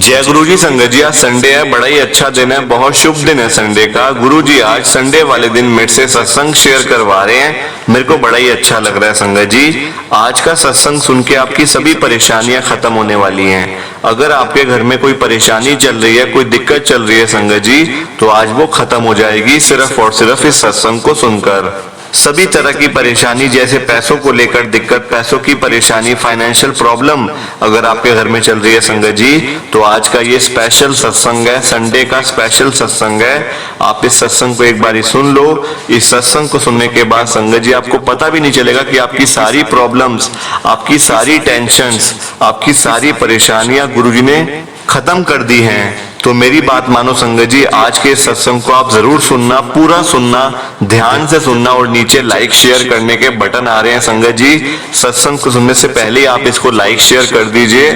जय गुरु जी। संगत जी, आज संडे है, बड़ा ही अच्छा दिन है, बहुत शुभ दिन है संडे का। गुरु जी आज संडे वाले दिन मेरे से सत्संग शेयर करवा रहे हैं, मेरे को बड़ा ही अच्छा लग रहा है। संगत जी आज का सत्संग सुन के आपकी सभी परेशानियां खत्म होने वाली हैं। अगर आपके घर में कोई परेशानी चल रही है, कोई दिक्कत चल रही है संगत जी, तो आज वो खत्म हो जाएगी सिर्फ और सिर्फ इस सत्संग को सुनकर। सभी तरह की परेशानी, जैसे पैसों को लेकर दिक्कत, पैसों की परेशानी, फाइनेंशियल प्रॉब्लम अगर आपके घर में चल रही है संगत जी, तो आज का ये स्पेशल सत्संग है, संडे का स्पेशल सत्संग है। आप इस सत्संग को एक बार सुन लो। इस सत्संग को सुनने के बाद संगत जी आपको पता भी नहीं चलेगा कि आपकी सारी प्रॉब्लम्स, आपकी सारी टेंशन्स, आपकी सारी परेशानियां गुरुजी ने खत्म कर दी हैं। तो मेरी बात मानो संगत जी, आज के सत्संग को आप जरूर सुनना, पूरा सुनना, ध्यान से सुनना, और नीचे लाइक शेयर करने के बटन आ रहे हैं संगत जी। सत्संग को सुनने से पहले आप इसको लाइक शेयर कर दीजिए,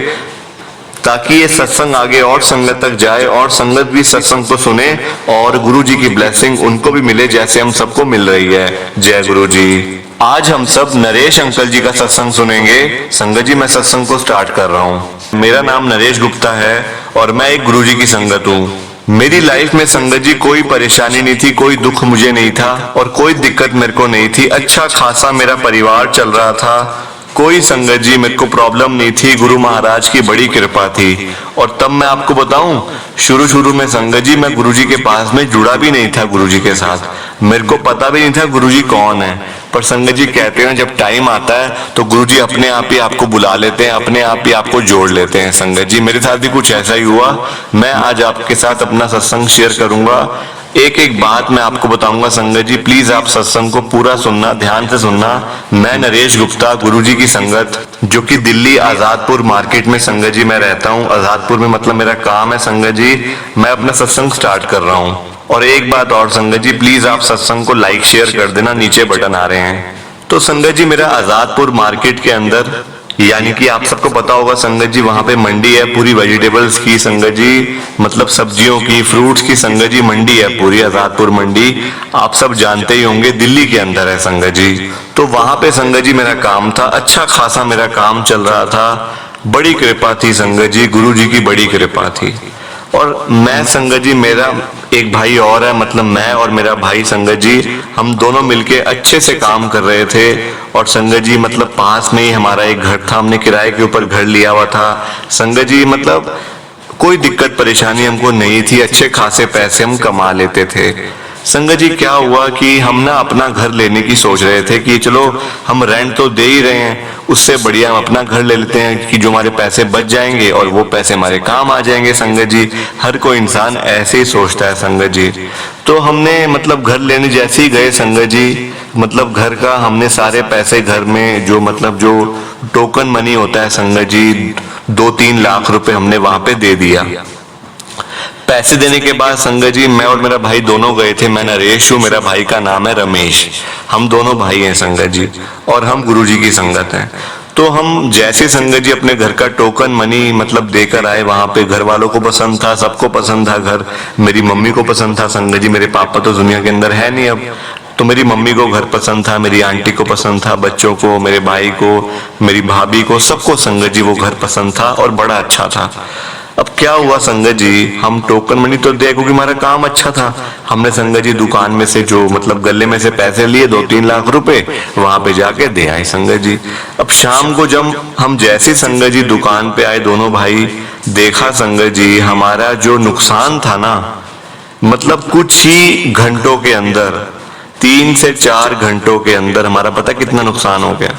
ताकि ये सत्संग आगे और संगत तक जाए और संगत भी सत्संग को सुने और गुरु जी की ब्लेसिंग उनको भी मिले, जैसे हम सबको मिल रही है। जय गुरु जी। आज हम सब नरेश अंकल जी का सत्संग सुनेंगे। संगत जी मैं सत्संग को स्टार्ट कर रहा हूँ। मेरा नाम नरेश गुप्ता है और मैं एक गुरु जी की संगत हूँ। मेरी लाइफ में संगत जी कोई परेशानी नहीं थी, कोई दुख मुझे नहीं था और कोई दिक्कत मेरे को नहीं थी। अच्छा खासा मेरा परिवार चल रहा था, कोई संगत जी मेरे को प्रॉब्लम नहीं थी। गुरु महाराज की बड़ी कृपा थी। और तब मैं आपको बताऊं, शुरू में संगत जी मैं गुरु जी के पास में जुड़ा भी नहीं था। गुरु जी के साथ मेरे को पता भी नहीं था गुरु जी कौन है। पर संगत जी कहते हैं जब टाइम आता है तो गुरु जी अपने आप ही आपको बुला लेते हैं, अपने आप ही आपको जोड़ लेते हैं। संगत जी मेरे साथ भी कुछ ऐसा ही हुआ। मैं आज आपके साथ अपना सत्संग शेयर करूंगा, एक एक बात मैं आपको बताऊंगा। संगत जी प्लीज आप सत्संग को पूरा सुनना, ध्यान से सुनना। मैं नरेश गुप्ता, गुरुजी की संगत, जो कि दिल्ली आजादपुर मार्केट में संगत जी मैं रहता हूँ। आजादपुर में मतलब मेरा काम है संगत जी। मैं अपना सत्संग स्टार्ट कर रहा हूँ। और एक बात और संगत जी, प्लीज आप सत्संग को लाइक शेयर कर देना, नीचे बटन आ रहे हैं। तो संगत जी मेरा आजादपुर मार्केट के अंदर, यानी कि आप सबको पता होगा संगत जी, वहां पे मंडी है पूरी वेजिटेबल्स की संगत जी, मतलब सब्जियों की, फ्रूट्स की संगत जी मंडी है पूरी आजादपुर मंडी। आप सब जानते ही होंगे, दिल्ली के अंदर है संगत जी। तो वहां पे संगत जी मेरा काम था, अच्छा खासा मेरा काम चल रहा था। बड़ी कृपा थी संगत जी, गुरु जी की बड़ी कृपा थी। और मैं संगत जी, मेरा एक भाई और है, मतलब मैं और मेरा भाई संगत जी, हम दोनों मिलके अच्छे से काम कर रहे थे। और संगत जी मतलब पास में ही हमारा एक घर था, हमने किराए के ऊपर घर लिया हुआ था। संगत जी मतलब कोई दिक्कत परेशानी हमको नहीं थी, अच्छे खासे पैसे हम कमा लेते थे। संगत जी क्या हुआ कि हम ना अपना घर लेने की सोच रहे थे कि चलो हम रेंट तो दे ही रहे हैं, उससे बढ़िया हम अपना घर ले लेते हैं कि जो हमारे पैसे बच जाएंगे और वो पैसे हमारे काम आ जाएंगे। संगत जी हर कोई इंसान ऐसे ही सोचता है संगत जी। तो हमने मतलब घर लेने जैसे ही गए संगत जी, मतलब घर का हमने सारे पैसे घर में जो मतलब जो टोकन मनी होता है संगत जी, 2-3 लाख रुपए हमने वहां पे दे दिया। पैसे देने के बाद संगत जी मैं और मेरा भाई दोनों गए थे। मैं नरेश हूँ, मेरा भाई का नाम है रमेश। हम दोनों भाई हैं संगत जी और हम गुरु जी की संगत हैं। तो हम जैसे संगत जी अपने घर का टोकन मनी मतलब देकर आए, वहां पे घर वालों को पसंद था, सबको पसंद था घर। मेरी मम्मी को पसंद था संगत जी, मेरे पापा तो दुनिया के अंदर है नहीं अब, तो मेरी मम्मी को घर पसंद था, मेरी आंटी को पसंद था, बच्चों को, मेरे भाई को, मेरी भाभी को, सबको संगत जी वो घर पसंद था और बड़ा अच्छा था। अब क्या हुआ संगत जी, हम टोकन मनी तो दे, क्योंकि हमारा काम अच्छा था। हमने संगत जी दुकान में से जो मतलब गले में से पैसे लिए 2-3 लाख रुपए, वहां पे जाके दे आए संगत जी। अब शाम को जब हम जैसे संगत जी दुकान पे आए दोनों भाई, देखा संगत जी हमारा जो नुकसान था ना, मतलब कुछ ही घंटों के अंदर, 3 से 4 घंटों के अंदर हमारा पता कितना नुकसान हो गया?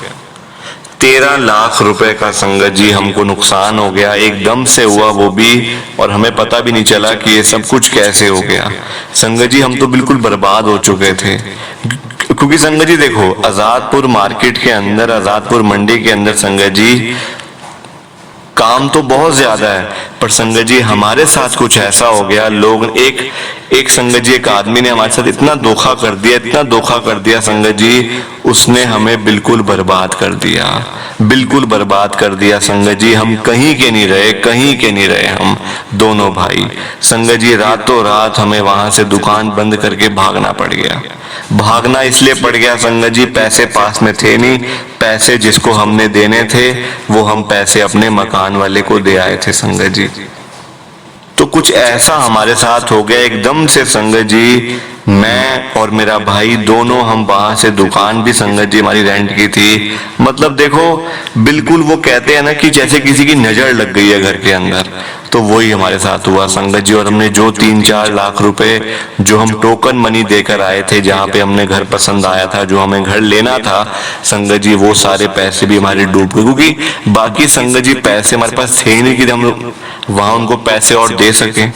13 लाख रुपए का संगत जी हमको नुकसान हो गया, एकदम से हुआ वो भी, और हमें पता भी नहीं चला कि ये सब कुछ कैसे हो गया। संगत जी हम तो बिल्कुल बर्बाद हो चुके थे। क्योंकि संगत जी देखो, आजादपुर मार्केट के अंदर, आजादपुर मंडी के अंदर संगत जी काम तो बहुत ज्यादा है, पर संगत जी हमारे साथ कुछ ऐसा हो गया, लोग एक संगत जी, एक आदमी ने हमारे साथ इतना धोखा कर दिया, इतना धोखा कर दिया संगत जी, उसने हमें बिल्कुल बर्बाद कर दिया, बिल्कुल बर्बाद कर दिया संगत जी। हम कहीं के नहीं रहे, कहीं के नहीं रहे हम दोनों भाई। संगत जी रातों रात हमें वहां से दुकान बंद करके भागना पड़ गया। भागना इसलिए पड़ गया संगत जी, पैसे पास में थे नहीं, पैसे जिसको हमने देने थे वो हम पैसे अपने मकान वाले को दे आए थे संगत जी। तो कुछ ऐसा हमारे साथ हो गया एकदम से संगत जी, मैं और मेरा भाई दोनों, हम वहां से दुकान भी संगत जी हमारी रेंट की थी, मतलब देखो बिल्कुल वो कहते हैं ना कि जैसे किसी की नजर लग गई है घर के अंदर, तो वही हमारे साथ हुआ संगत जी। और हमने जो 3-4 लाख रुपए जो हम टोकन मनी देकर आए थे, जहाँ पे हमने घर पसंद आया था, जो हमें घर लेना था संगत जी, वो सारे पैसे भी हमारे डूब गए, क्योंकि बाकी संगत जी पैसे हमारे पास थे ही नहीं कि हम लोग वहां उनको पैसे और दे सके।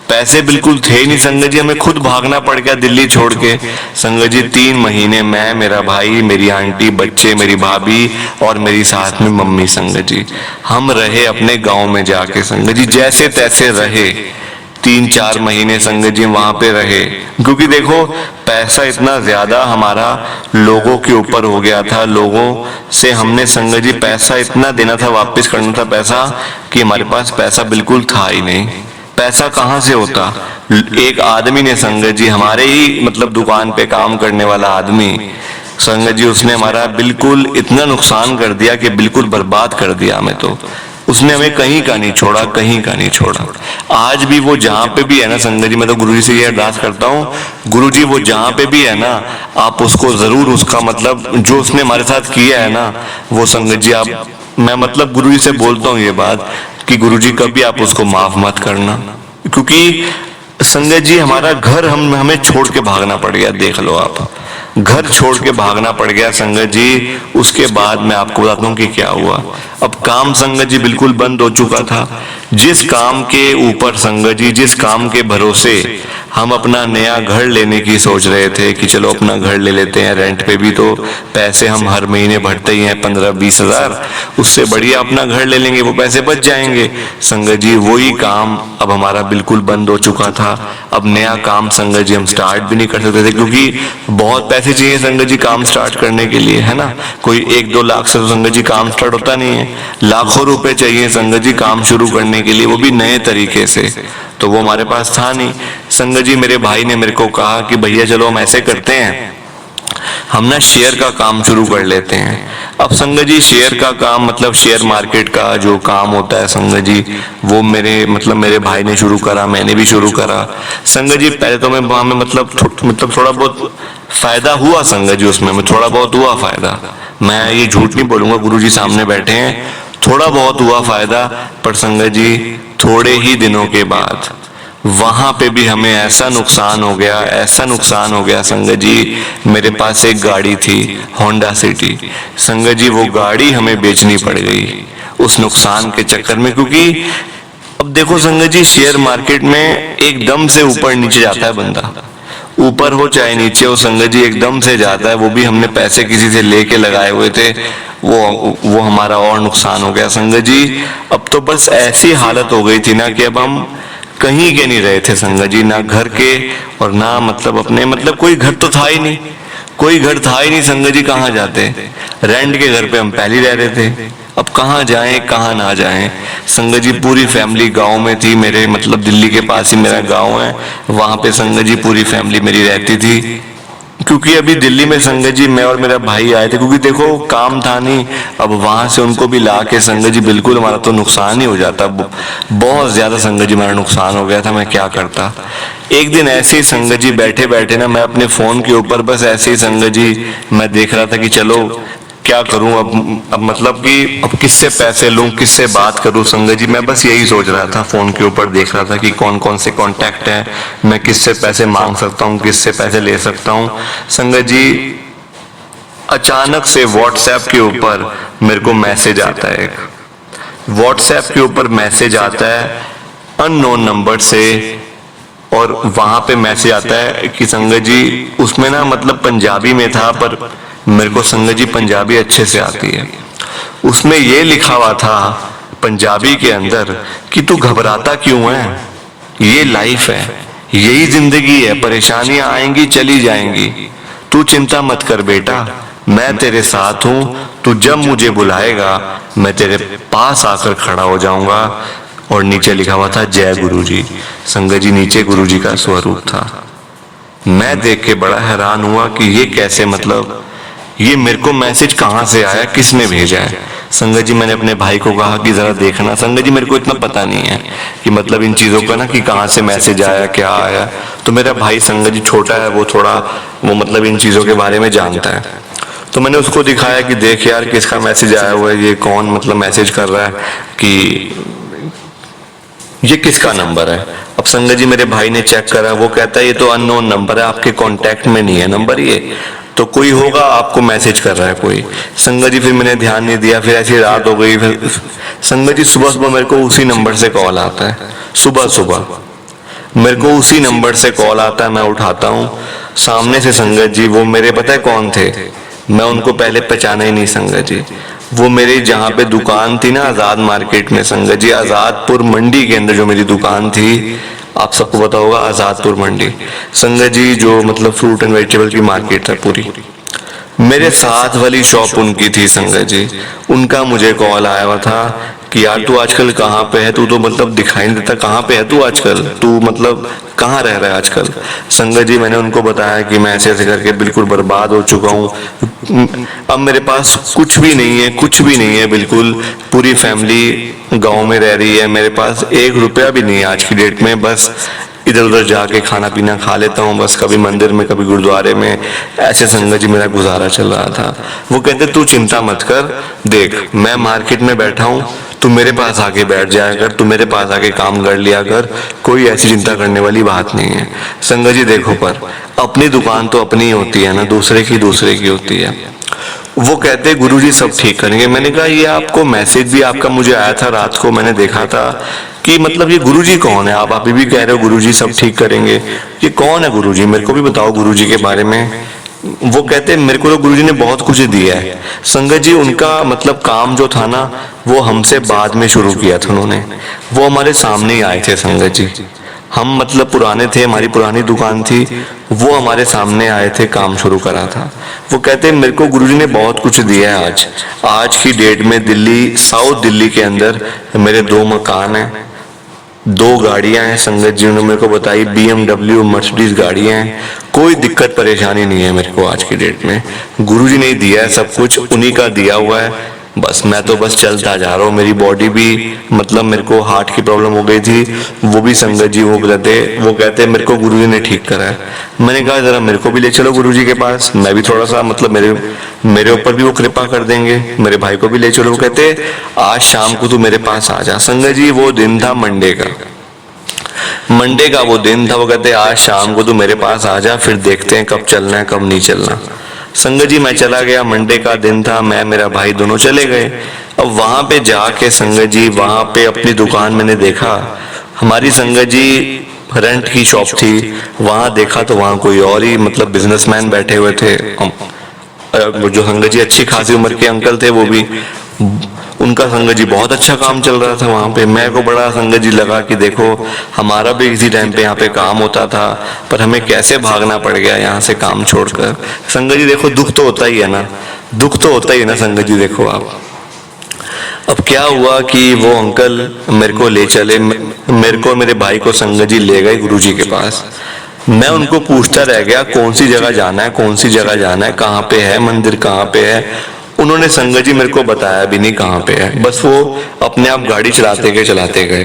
पैसे बिल्कुल थे ही नहीं संगत जी, हमें खुद भागना पड़ गया दिल्ली छोड़ के संगत जी। 3 महीने मैं, मेरा भाई, मेरी आंटी, बच्चे, मेरी भाभी और मेरी साथ में मम्मी संगत जी, हम रहे अपने गांव में जाके संगत जी, जैसे तैसे रहे 3-4 महीने संगत जी वहां पे रहे, क्योंकि देखो पैसा इतना ज्यादा हमारा लोगों के ऊपर हो गया था, लोगों से हमने संगत जी पैसा इतना देना था, वापस करना था पैसा, कि हमारे पास पैसा बिल्कुल था ही नहीं। पैसा कहाँ से होता? एक आदमी ने संगत जी, हमारे ही मतलब दुकान पे काम करने वाला आदमी संगत जी, उसने हमारा बिल्कुल इतना नुकसान कर दिया कि बिल्कुल बर्बाद कर दिया हमें। तो उसने हमें कहीं का नहीं छोड़ा, कहीं का नहीं छोड़ा। आज भी वो जहाँ पे भी है ना संगत जी, मैं तो गुरुजी से ये अरदास करता हूँ, गुरुजी वो जहाँ पे भी है ना, आप उसको जरूर उसका मतलब जो उसने हमारे साथ किया है ना, वो संगत जी आप, मैं मतलब गुरुजी से बोलता हूँ ये बात कि गुरुजी कभी आप उसको माफ मत करना, क्योंकि संगत जी हमारा घर हमें छोड़ के भागना पड़ गया। देख लो आप, घर छोड़ के भागना पड़ गया संगत जी। उसके बाद मैं आपको बताता हूँ कि क्या हुआ। अब काम संगत जी बिल्कुल बंद हो चुका था। जिस काम के ऊपर संगत जी, जिस काम के भरोसे हम अपना नया घर लेने की सोच रहे थे कि चलो अपना घर ले लेते हैं, रेंट पे भी तो पैसे हम हर महीने भरते ही हैं 15-20 हजार, उससे बढ़िया अपना घर ले लेंगे, वो पैसे बच जाएंगे संगत जी। वही काम अब हमारा बिल्कुल बंद हो चुका था। अब नया काम संगत जी हम स्टार्ट भी नहीं कर सकते थे, क्योंकि बहुत पैसे चाहिए संगत जी काम स्टार्ट करने के लिए, है ना। कोई 1-2 लाख से तो संगत जी काम स्टार्ट होता नहीं है, लाखों रुपए चाहिए संगत जी काम शुरू करने के लिए, वो भी नए तरीके से। तो वो हमारे पास था नहीं संगत जी। मेरे भाई ने मेरे को कहा कि भैया चलो हम ऐसे करते हैं, हम ना शेयर का काम शुरू कर लेते हैं। अब संगत जी शेयर का काम मतलब शेयर मार्केट का जो काम होता है संगत जी, वो मेरे भाई ने शुरू करा, मैंने भी शुरू करा संगत जी। पहले तो मैं वहां में मतलब थोड़ा बहुत फायदा हुआ संगत जी, उसमें थोड़ा बहुत हुआ फायदा, मैं ये झूठ नहीं बोलूंगा, गुरुजी सामने बैठे हैं, थोड़ा बहुत हुआ फायदा। पर संगत जी थोड़े ही दिनों के बाद वहां पे भी हमें ऐसा नुकसान हो गया, ऐसा नुकसान हो गया संगत जी। मेरे पास एक गाड़ी थी होंडा सिटी संगत जी, वो गाड़ी हमें बेचनी पड़ गई उस नुकसान के चक्कर में, क्योंकि अब देखो संगत जी शेयर मार्केट में एकदम से ऊपर नीचे जाता है बंदा, ऊपर हो चाहे नीचे हो संगत जी एकदम से जाता है। वो भी हमने पैसे किसी से लेके लगाए हुए थे, वो हमारा और नुकसान हो गया संगत जी। अब तो बस ऐसी हालत हो गई थी ना कि अब हम कहीं के नहीं रहे थे संगत जी, ना घर के और ना मतलब अपने, मतलब कोई घर तो था ही नहीं, कोई घर था ही नहीं संगत जी, कहाँ जाते, रेंट के घर पे हम पहले ही रह रहे थे, अब कहाँ जाएं कहाँ ना जाएं संगत जी। पूरी फैमिली गांव में थी मेरे, मतलब दिल्ली के पास ही मेरा गांव है, वहां पे संगत जी पूरी फैमिली मेरी रहती थी। क्योंकि अभी दिल्ली में संगत जी मैं और मेरा भाई आए थे, क्योंकि देखो काम था नहीं, अब वहां से उनको भी ला के संगत जी बिल्कुल हमारा तो नुकसान ही हो जाता, बहुत ज्यादा संगत जी हमारा नुकसान हो गया था। मैं क्या करता, एक दिन ऐसे ही संगत जी बैठे बैठे ना, मैं अपने फोन के ऊपर बस ऐसे ही संगत जी मैं देख रहा था कि चलो क्या करूं अब मतलब कि अब किससे पैसे लूं, किससे बात करूं संगत जी, मैं बस यही सोच रहा था, फोन के ऊपर देख रहा था कि कौन कौन से कांटेक्ट हैं, मैं किससे पैसे मांग सकता हूं, किससे पैसे ले सकता हूं संगत जी। अचानक से व्हाट्सएप के ऊपर मेरे को मैसेज आता है, एक व्हाट्सएप के ऊपर मैसेज आता है अननोन नंबर से, और वहां पे मैसेज आता है कि संगत जी उसमें ना मतलब पंजाबी में था, पर मेरे को संगत जी पंजाबी अच्छे से आती है। उसमें ये लिखा हुआ था पंजाबी के अंदर कि तू घबराता क्यों है, ये लाइफ है, यही जिंदगी है, परेशानियां आएंगी चली जाएंगी, तू चिंता मत कर बेटा, मैं तेरे साथ हूं, तू जब मुझे बुलाएगा मैं तेरे पास आकर खड़ा हो जाऊंगा। और नीचे लिखा हुआ था जय गुरुजी संगत जी, नीचे गुरुजी का स्वरूप था। मैं देख के बड़ा हैरान हुआ कि ये कैसे, मतलब ये मेरे को मैसेज कहां से आया, किसने भेजा है संगत जी मैंने अपने भाई को कहा कि जरा देखना। संगत जी मेरे को इतना पता नहीं है कि मतलब इन चीजों का ना कि कहाँ से मैसेज आया क्या आया। तो मेरा भाई संगत जी छोटा है, वो थोड़ा वो मतलब इन चीजों के बारे में जानता है। तो मैंने उसको दिखाया कि देख यार किसका मैसेज आया हुआ है, ये कौन मतलब मैसेज कर रहा है, कि ये किसका नंबर है। अब संगत जी मेरे भाई ने चेक करा, वो कहता है ये तो अननोन नंबर है, आपके कांटेक्ट में नहीं है नंबर, ये तो कोई होगा आपको मैसेज कर रहा है कोई। संगत जी फिर मैंने ध्यान नहीं दिया, फिर ऐसी रात हो गई। फिर संगत जी सुबह सुबह मेरे को उसी नंबर से कॉल आता है, सुबह सुबह मेरे को उसी नंबर से कॉल आता है। मैं उठाता हूँ, सामने से संगत जी वो मेरे पता है कौन थे, मैं उनको पहले पहचाना ही नहीं संगत जी। वो मेरी जहाँ पे दुकान थी ना आजाद मार्केट में संगत जी, आजादपुर मंडी के अंदर जो मेरी दुकान थी, आप सबको पता होगा आजादपुर मंडी संगत जी, जो मतलब फ्रूट एंड वेजिटेबल की मार्केट है पूरी, मेरे साथ वाली शॉप उनकी थी संगत जी। उनका मुझे कॉल आया हुआ था कि यार तू आजकल कहाँ पे है, तू तो मतलब दिखाई नहीं देता, कहाँ पे है तू आजकल, तू मतलब कहाँ रह रहा है आजकल। संगत जी मैंने उनको बताया कि मैं ऐसे ऐसे करके बिल्कुल बर्बाद हो चुका हूँ, अब मेरे पास कुछ भी नहीं है, कुछ भी नहीं है बिल्कुल, पूरी फैमिली गांव में रह रही है, मेरे पास 1 रुपया भी नहीं है आज की डेट में, बस इधर उधर जाके खाना पीना खा लेता हूँ, बस कभी मंदिर में कभी गुरुद्वारे में, ऐसे संगत जी मेरा गुजारा चल रहा था। वो कहते तू चिंता मत कर, देख मैं मार्केट में बैठा हूँ, तू मेरे पास आके बैठ जाया कर, तू मेरे पास आके काम कर लिया कर, कोई ऐसी चिंता करने वाली बात नहीं है। संगत जी देखो पर अपनी दुकान तो अपनी ही होती है ना, दूसरे की होती है। वो कहते गुरुजी सब ठीक करेंगे। मैंने कहा ये आपको मैसेज भी आपका मुझे आया था रात को, मैंने देखा था कि मतलब ये गुरुजी कौन है, आप अभी भी कह रहे हो गुरुजी सब ठीक करेंगे, ये कौन है गुरुजी, मेरे को भी बताओ गुरुजी के बारे में। वो कहते मेरे को तो गुरुजी ने बहुत कुछ दिया है। संगत जी उनका मतलब काम जो था ना वो हमसे बाद में शुरू किया था उन्होंने, वो हमारे सामने ही आए थे संगत जी। हम मतलब पुराने थे, हमारी पुरानी दुकान थी, वो हमारे सामने आए थे, काम शुरू करा था। वो कहते मेरे को गुरुजी ने बहुत कुछ दिया है। आज की डेट में दिल्ली, साउथ दिल्ली के अंदर मेरे 2 मकान हैं, 2 गाड़ियां हैं संगत जी, उन्होंने मेरे को बताई BMW मर्सिडीज गाड़ियां हैं, कोई दिक्कत परेशानी नहीं है मेरे को आज की डेट में। गुरुजी ने दिया है सब कुछ, उन्हीं का दिया हुआ है, बस मैं तो बस चलता जा रहा हूँ। मेरी बॉडी भी मतलब मेरे को हार्ट की प्रॉब्लम हो गई थी, वो भी संगत जी वो कहते मेरे को गुरुजी ने ठीक करा है। मैंने कहा जरा मेरे को भी ले चलो गुरुजी के पास, मैं भी थोड़ा सा मतलब मेरे ऊपर भी वो कृपा कर देंगे, मेरे भाई को भी ले चलो। वो कहते आज शाम को तू मेरे पास आ जा। संगत जी वो दिन था मंडे का वो दिन था। वो कहते आज शाम को तू मेरे पास आ जा, फिर देखते हैं कब चलना है कब नहीं चलना। संगत जी मैं चला गया, मंडे का दिन था, मैं मेरा भाई दोनों चले गए। अब वहां पे जाके संगत जी वहां पे अपनी दुकान मैंने देखा, हमारी संगत जी रेंट की शॉप थी, वहां देखा तो वहां कोई और ही मतलब बिजनेसमैन बैठे हुए थे। जो संगत जी अच्छी खासी उम्र के अंकल थे, वो भी उनका संगत जी बहुत अच्छा काम चल रहा था वहां पे। मेरे को बड़ा संगत जी लगा कि देखो हमारा भी इसी टाइम पे यहाँ पे काम होता था, पर हमें कैसे भागना पड़ गया यहाँ से काम छोड़कर। संगत जी देखो दुख तो होता ही है ना, दुख तो होता ही है ना संगत जी। देखो आप अब क्या हुआ कि वो अंकल मेरे को ले चले, मेरे को मेरे भाई को संगत जी ले गए गुरुजी के पास। मैं उनको पूछता रह गया कौन सी जगह जाना है, कौन सी जगह जाना है, कहाँ पे है मंदिर, कहाँ पे है। उन्होंने संगत जी मेरे को बताया भी नहीं कहाँ पे है, बस वो अपने आप गाड़ी चलाते गए।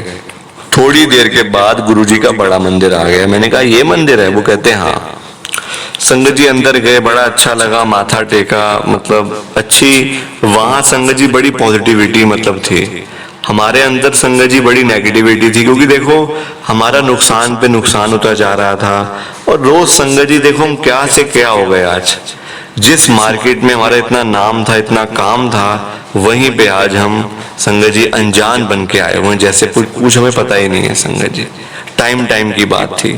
थोड़ी देर के बाद गुरुजी का बड़ा मंदिर आ गया। मैंने कहा ये मंदिर है? वो कहते हैं हाँ। संगत जी अंदर गए, बड़ा अच्छा लगा, माथा टेका, मतलब अच्छी वहां संगत जी बड़ी पॉजिटिविटी मतलब थी। हमारे अंदर संगत जी बड़ी नेगेटिविटी थी, क्योंकि देखो हमारा नुकसान पे नुकसान होता जा रहा था। और रोज संगत जी देखो हम क्या से क्या हो गए आज। जिस मार्केट में हमारा इतना नाम था, इतना काम था, वहीं पे आज हम संगत जी अनजान बन के आए हुए, जैसे कुछ हमें पता ही नहीं है संगत जी। टाइम की बात थी।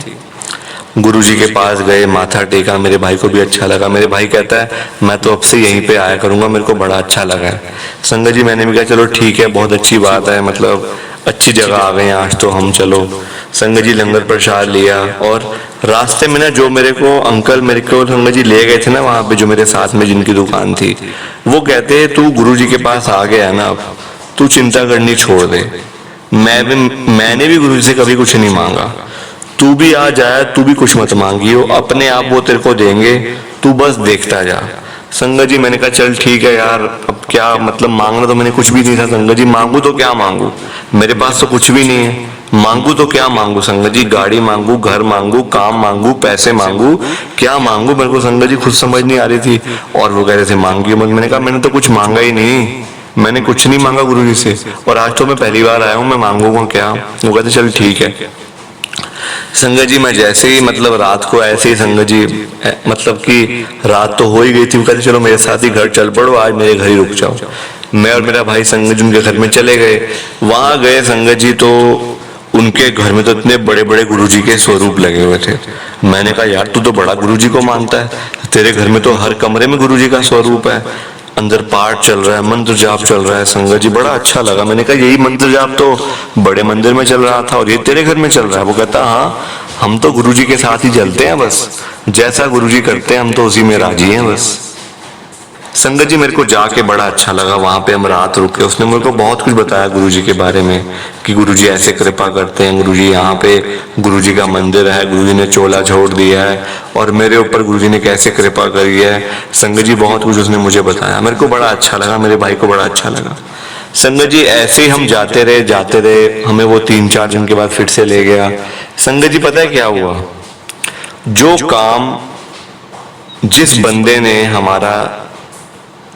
गुरुजी के पास गए, माथा टेका, मेरे भाई को भी अच्छा लगा। मेरे भाई कहता है मैं तो अब से यहीं पे आया करूंगा, मेरे को बड़ा अच्छा लगा है। संगत जी मैंने भी कहा चलो ठीक है, बहुत अच्छी बात है, मतलब अच्छी जगह आ गए आज तो हम। चलो संगत जी लंगर प्रसाद लिया, और रास्ते में ना जो मेरे को अंकल मेरे को संगत जी ले गए थे ना वहां पे, जो मेरे साथ में जिनकी दुकान थी, वो कहते तू गुरुजी के पास आ गया ना, अब तू चिंता करनी छोड़ दे। मैंने भी गुरुजी से कभी कुछ नहीं मांगा, तू भी आ जाए, तू भी कुछ मत मांगियो, अपने आप वो तेरे को देंगे, तू बस देखता जा। संगत जी मैंने कहा चल ठीक है यार, अब क्या मतलब मांगना तो मैंने कुछ भी नहीं था संगत जी, मांगू तो क्या मांगू, मेरे पास तो कुछ भी नहीं है, मांगू तो क्या मांगू संगत जी, गाड़ी मांगू, घर मांगू, काम मांगू, पैसे मांगू, क्या मांगू, मेरे को संगत जी खुद समझ नहीं आ रही थी। और वो कह रहे थे मांगिए मत, मैंने कहा मैंने तो कुछ मांगा ही नहीं, मैंने कुछ नहीं मांगा गुरुजी से, और आज तो मैं पहली बार आया हूँ, मैं मांगूंगा क्या। वो कहते चल ठीक है। संगत जी मैं जैसे ही मतलब रात को ऐसे ही संगत जी मतलब कि रात तो हो ही गई थी, वो कहते चलो मेरे साथ ही घर चल पड़ो, आज मेरे घर ही रुक जाओ। मैं और मेरा भाई संगत जी उनके घर में चले गए। वहां गए संगत जी तो उनके घर में तो इतने बड़े बड़े गुरुजी के स्वरूप लगे हुए थे। मैंने कहा यार तू तो बड़ा गुरुजी को मानता है, तेरे घर में तो हर कमरे में गुरुजी का स्वरूप है, अंदर पाठ चल रहा है, मंत्र जाप चल रहा है। संगत जी बड़ा अच्छा लगा। मैंने कहा यही मंत्र जाप तो बड़े मंदिर में चल रहा था और ये तेरे घर में चल रहा है। वो कहता हाँ हम तो गुरुजी के साथ ही चलते हैं, बस जैसा गुरुजी करते हैं हम तो उसी में राजी हैं बस। संगत जी मेरे को जाके बड़ा अच्छा लगा, वहां पे हम रात रुके, उसने मेरे को बहुत कुछ बताया गुरुजी के बारे में कि गुरुजी ऐसे कृपा करते हैं, गुरुजी यहाँ पे गुरुजी का मंदिर है, गुरुजी ने चोला छोड़ दिया है और मेरे ऊपर गुरुजी ने कैसे कृपा करी है। संगत जी बहुत कुछ उसने मुझे बताया, मेरे को बड़ा अच्छा लगा, मेरे भाई को बड़ा अच्छा लगा। संगत जी ऐसे ही हम जाते रहे, हमें वो 3-4 दिन के बाद फिर से ले गया। संगत जी पता है क्या हुआ, जो काम जिस बंदे ने हमारा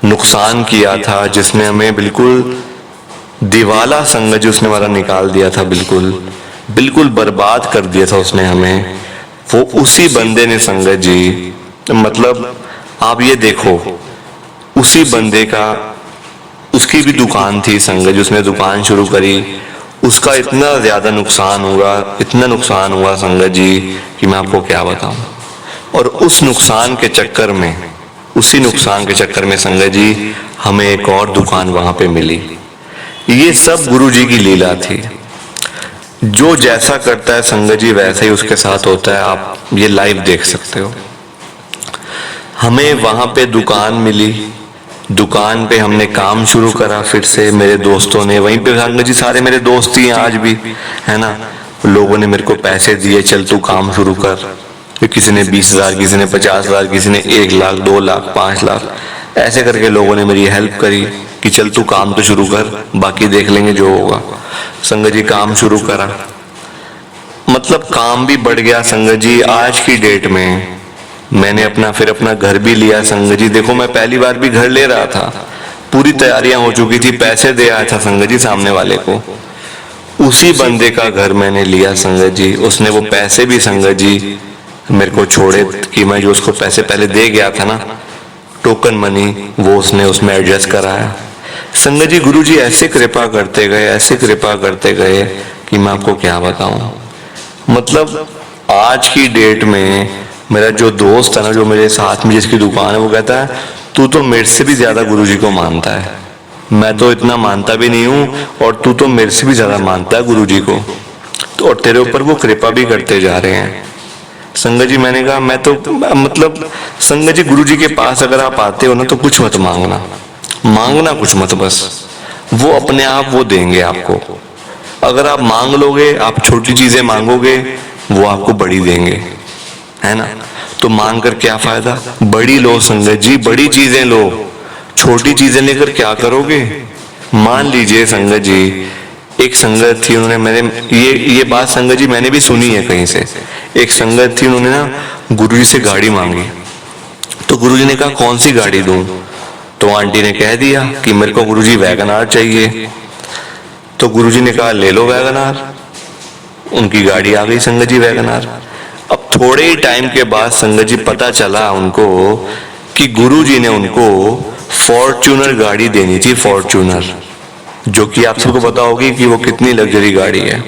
नुकसान किया था, जिसने हमें बिल्कुल दिवाला संगत जी उसने हमारा निकाल दिया था, बिल्कुल बिल्कुल बर्बाद कर दिया था उसने हमें, वो उसी बंदे ने संगत जी मतलब आप ये देखो उसी बंदे का, उसकी भी दुकान थी संगत जी, उसने दुकान शुरू करी, उसका इतना ज्यादा नुकसान हुआ, इतना नुकसान हुआ संगत जी कि मैं आपको क्या बताऊं। और उस नुकसान के चक्कर में, उसी नुकसान के चक्कर में संगत जी हमें एक और दुकान वहां पे मिली। ये सब गुरुजी की लीला थी, जो जैसा करता है संगत जी वैसा ही उसके साथ होता है, आप ये लाइव देख सकते हो। हमें वहां पे दुकान मिली, दुकान पे हमने काम शुरू करा, फिर से मेरे दोस्तों ने वहीं पे, संगत जी सारे मेरे दोस्त ही हैं आज भी है ना, लोगों ने मेरे को पैसे दिए, चल तू काम शुरू कर, किसी ने 20,000, किसी ने 50,000, किसी ने 1 लाख, 2 लाख, 5 लाख, ऐसे करके लोगों ने मेरी हेल्प करी कि चल तू काम तो शुरू कर, बाकी देख लेंगे जो होगा। संगत जी काम शुरू करा, मतलब काम भी बढ़ गया संगत जी। आज की डेट में मैंने फिर अपना घर भी लिया संगत जी। देखो मैं पहली बार भी घर ले रहा था, पूरी तैयारियां हो चुकी थी, पैसे दे आया था संगत जी सामने वाले को, उसी बंदे का घर मैंने लिया संगत जी। उसने वो पैसे भी संगत जी मेरे को छोड़े कि मैं जो उसको पैसे पहले दे गया था ना, टोकन मनी, वो उसने उसमें एडजस्ट कराया। संगत जी गुरुजी ऐसे कृपा करते गए, ऐसे कृपा करते गए कि मैं आपको क्या बताऊं। मतलब आज की डेट में मेरा जो दोस्त है ना, जो मेरे साथ में जिसकी दुकान है, वो कहता है तू तो मेरे से भी ज्यादा गुरुजी को मानता है, मैं तो इतना मानता भी नहीं हूं और तू तो मेरे से भी ज्यादा मानता है गुरुजी को, तो और तेरे ऊपर वो कृपा भी करते जा रहे हैं। संगत जी मैंने कहा मैं तो मतलब संगत जी गुरुजी के पास अगर आप आते हो ना तो कुछ मत मांगना, मांगना कुछ मत, बस वो अपने आप वो देंगे आपको। अगर आप मांग लोगे, आप छोटी चीजें मांगोगे, वो आपको बड़ी देंगे, है ना। तो मांग कर क्या फायदा, बड़ी लो संगत जी, बड़ी चीजें लो, छोटी चीजें लेकर क्या करोगे। मान लीजिए संगत जी एक संगत थी, उन्होंने मैंने ये बात संगत जी मैंने भी सुनी है कहीं से, एक संगत थी, उन्होंने ना गुरुजी से गाड़ी मांगी, तो गुरुजी ने कहा कौन सी गाड़ी दूं, तो आंटी ने कह दिया कि मेरे को गुरुजी वैगनार चाहिए, तो गुरुजी ने कहा ले लो वैगनार, उनकी गाड़ी आ गई संगत जी वैगनार। अब थोड़े ही टाइम के बाद संगत जी पता चला उनको कि गुरुजी ने उनको फॉर्च्यूनर गाड़ी देनी थी, फॉर्च्यूनर, जो कि आप सबको पता होगी कि वो कितनी लग्जरी गाड़ी है,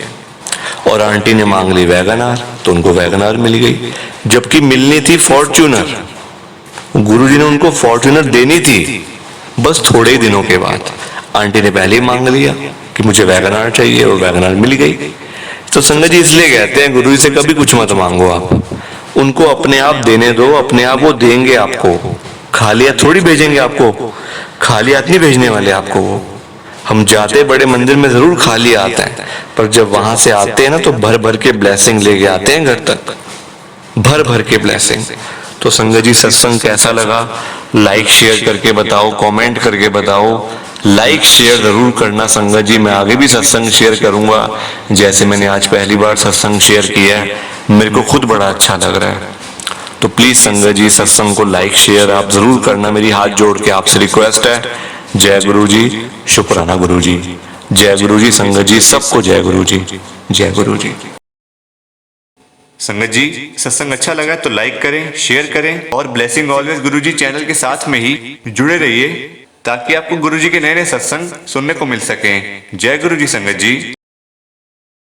और आंटी ने मांग ली वैगनार, तो उनको वैगनार मिल गई, जबकि मिलनी थी फॉर्च्यूनर। गुरुजी ने उनको फॉर्च्यूनर देनी थी बस थोड़े ही दिनों के बाद, आंटी ने पहले ही मांग लिया कि मुझे वैगनार चाहिए और वैगनार मिल गई। तो संगत जी इसलिए कहते हैं गुरुजी से कभी कुछ मत मांगो, आप उनको अपने आप देने दो, अपने आप वो देंगे आपको, खाली हाथ थोड़ी भेजेंगे आपको, खाली हाथ नहीं भेजने वाले आपको वो। हम जाते बड़े मंदिर में जरूर खाली आते हैं, पर जब वहां से आते हैं ना तो भर भर के ब्लेसिंग लेके आते हैं घर तक, भर भर के ब्लेसिंग। तो संगत जी सत्संग कैसा लगा, लाइक शेयर करके बताओ, कमेंट करके बताओ। लाइक शेयर जरूर करना संगत जी। मैं आगे भी सत्संग शेयर करूंगा, जैसे मैंने आज पहली बार सत्संग शेयर किया है, मेरे को खुद बड़ा अच्छा लग रहा है। तो प्लीज संगत जी सत्संग को लाइक शेयर आप जरूर करना, मेरी हाथ जोड़ के आपसे रिक्वेस्ट है। जय गुरु जी, शुक्राना गुरु जी। जय गुरु जी संगत जी, सबको जय गुरु जी, जय गुरु जी। संगत जी सत्संग अच्छा लगा तो लाइक करें, शेयर करें और ब्लेसिंग ऑलवेज गुरुजी चैनल के साथ में ही जुड़े रहिए, ताकि आपको गुरुजी के नए नए सत्संग सुनने को मिल सके। जय गुरु जी संगत जी।